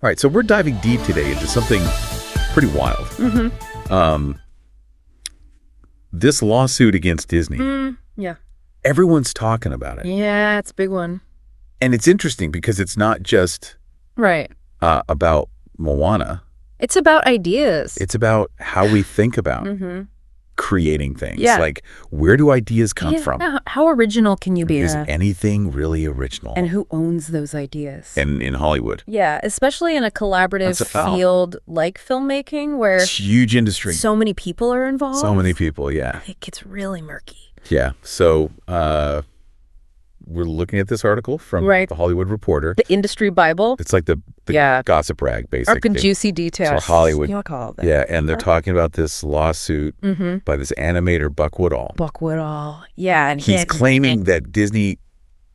All right, so we're diving deep today into something pretty wild. This lawsuit against Disney. Yeah. Everyone's talking about it. Yeah, it's a big one. And it's interesting because it's not just about Moana. It's about ideas. It's about how we think about creating things. Yeah. Like, where do ideas come from? How original can you be? Is anything really original? And who owns those ideas? And in Hollywood. Yeah, especially in a collaborative field like filmmaking where it's huge industry. So many people are involved. So many people, yeah. It gets really murky. Yeah. So we're looking at this article from the Hollywood Reporter. The industry Bible. It's like the gossip rag, basically. Arc of juicy details. It's Hollywood. You'll call it that. Yeah, and they're talking about this lawsuit by this animator, Buck Woodall. Buck Woodall. Yeah. And he's claiming that Disney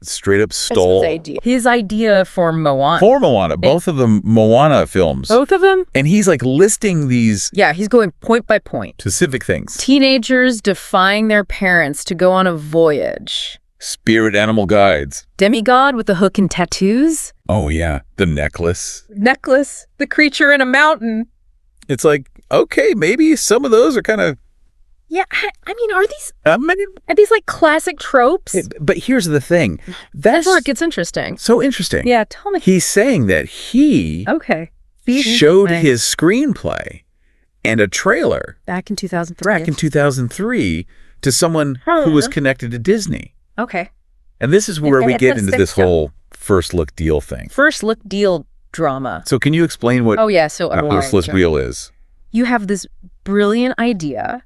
straight up stole his idea for Moana. For Moana. Both of them Moana films. Both of them? And he's like listing these. Yeah, he's going point by point. Specific things. Teenagers defying their parents to go on a voyage. Spirit animal guides. Demigod with a hook and tattoos. Oh, yeah. The necklace. Necklace. The creature in a mountain. It's like, okay, maybe some of those are kind of. Yeah, I mean, are these like classic tropes? But here's the thing. That's where it gets interesting. So interesting. Yeah, tell me. He's saying that he showed his screenplay and a trailer. Back in 2003. Back in 2003 to someone who was connected to Disney. Okay. And this is where we get into this whole first look deal thing. First look deal drama. So can you explain what first look deal is? You have this brilliant idea.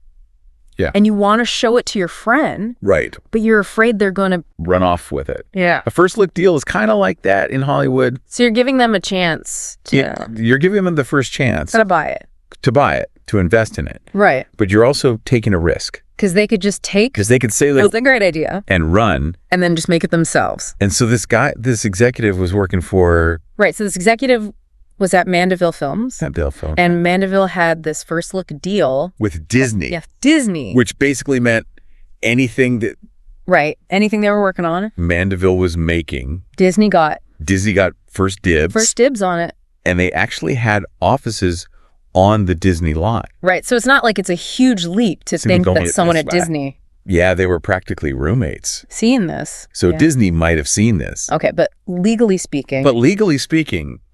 Yeah. And you want to show it to your friend. Right. But you're afraid they're going to run off with it. Yeah. A first look deal is kind of like that in Hollywood. So you're giving them a chance to... You're giving them the first chance. To buy it. To buy it. To invest in it. Right. But you're also taking a risk. Because they could just take... Because they could say... That's a great idea. And run. And then just make it themselves. And so this executive was working for... Right. So this executive was at Mandeville Films. Mandeville Films. And Mandeville had this first look deal. With Disney. Yeah, Disney. Which basically meant anything that... Right. Anything they were working on. Mandeville was making. Disney got first dibs. First dibs on it. And they actually had offices on the Disney lot. Right. So it's not like it's a huge leap to think that someone at Disney... Yeah, they were practically roommates. Seeing this. So Disney might have seen this. Okay, but legally speaking...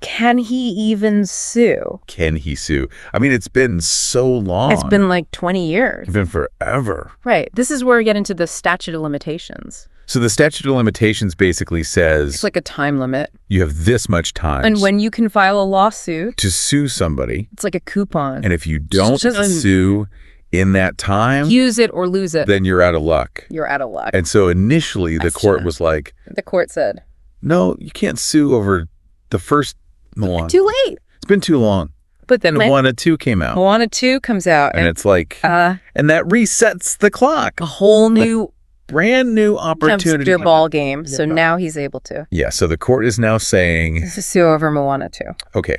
Can he even sue? Can he sue? I mean, it's been so long. It's been like 20 years. It's been forever. Right. This is where we get into the statute of limitations. So the statute of limitations basically says... It's like a time limit. You have this much time. And when you can file a lawsuit... To sue somebody. It's like a coupon. And if you don't sue in that time... Use it or lose it. Then you're out of luck. You're out of luck. And so initially the court was like... The court said... No, you can't sue over the first Moana. Too late. It's been too long. But then Moana 2 came out. Moana 2 comes out. And it's like... and that resets the clock. A whole new... Brand new opportunity. Your ball game. So now he's able to. Yeah. So the court is now saying... To sue over Moana 2. Okay.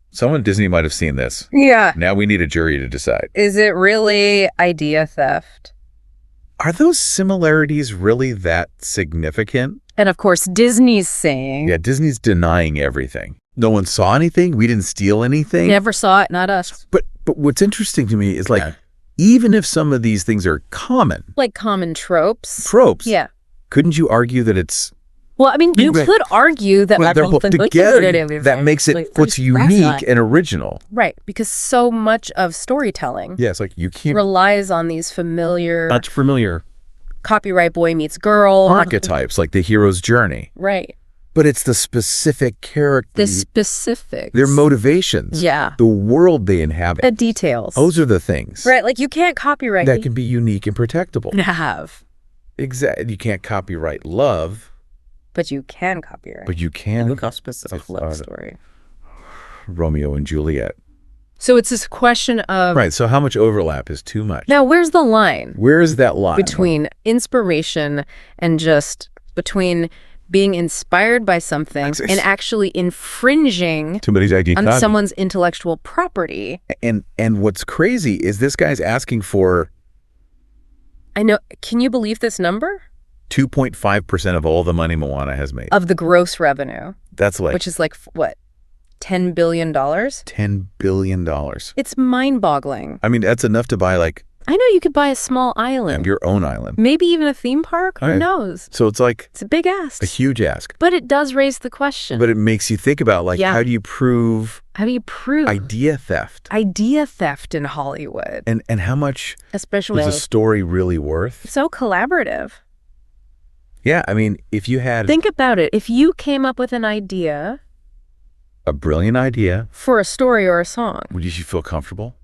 Someone at Disney might have seen this. Yeah. Now we need a jury to decide. Is it really idea theft? Are those similarities really that significant? And of course, Disney's saying... Yeah, Disney's denying everything. No one saw anything. We didn't steal anything. Never saw it. Not us. But what's interesting to me is like... Even if some of these things are common. Like common tropes. Yeah. Couldn't you argue that it's... Well, I mean, you could argue that... they're both together. That makes it what's unique and original. Right. Because so much of storytelling... Yeah, it's like you can't... Relies on these familiar... Much familiar. Copyright boy meets girl. Archetypes, like the hero's journey. Right. But it's the specific character. The specifics. Their motivations. Yeah. The world they inhabit. The details. Those are the things. Right. Like you can't copyright. That can be unique and protectable. Have. Exactly. You can't copyright love. But you can copyright. But you can. Look how specific love story. Romeo and Juliet. So it's this question of... Right. So how much overlap is too much? Now, where's the line? Where is that line? Between inspiration and just between... being inspired by something and actually infringing somebody's idea on someone's intellectual property. And what's crazy is this guy's asking for... I know. Can you believe this number? 2.5% of all the money Moana has made. Of the gross revenue. That's like... Which is like, what? $10 billion? $10 billion. It's mind-boggling. I mean, that's enough to buy, like... I know you could buy a small island. Your own island. Maybe even a theme park. Who knows? So it's like... It's a big ask. A huge ask. But it does raise the question. But it makes you think about, like, how do you prove... How do you prove... idea theft? Idea theft in Hollywood. And how much... Especially... is a story really worth? So collaborative. Yeah, I mean, if you had... Think about it. If you came up with an idea... A brilliant idea. For a story or a song. Would you feel comfortable?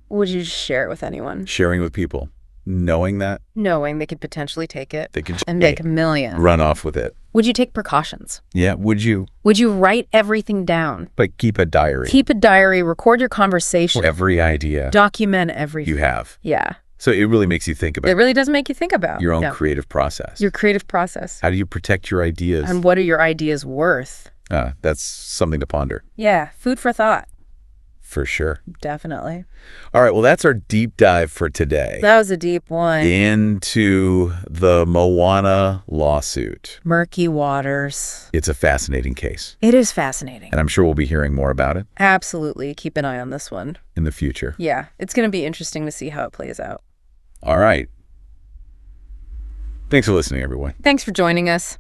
Would you just share it with anyone? Sharing with people. Knowing that? Knowing they could potentially take it. They could and make millions. Run off with it. Would you take precautions? Yeah, would you? Would you write everything down? Like keep a diary. Keep a diary, record your conversation. Every idea. Document everything. You have. Yeah. So it really makes you think about... It really does make you think about. Your own creative process. Your creative process. How do you protect your ideas? And what are your ideas worth? That's something to ponder. Yeah, food for thought. For sure. Definitely. All right, well, that's our deep dive for today. That was a deep one. Into the Moana lawsuit. Murky waters. It's a fascinating case. It is fascinating. And I'm sure we'll be hearing more about it. Absolutely. Keep an eye on this one. In the future. Yeah, it's going to be interesting to see how it plays out. All right. Thanks for listening, everyone. Thanks for joining us.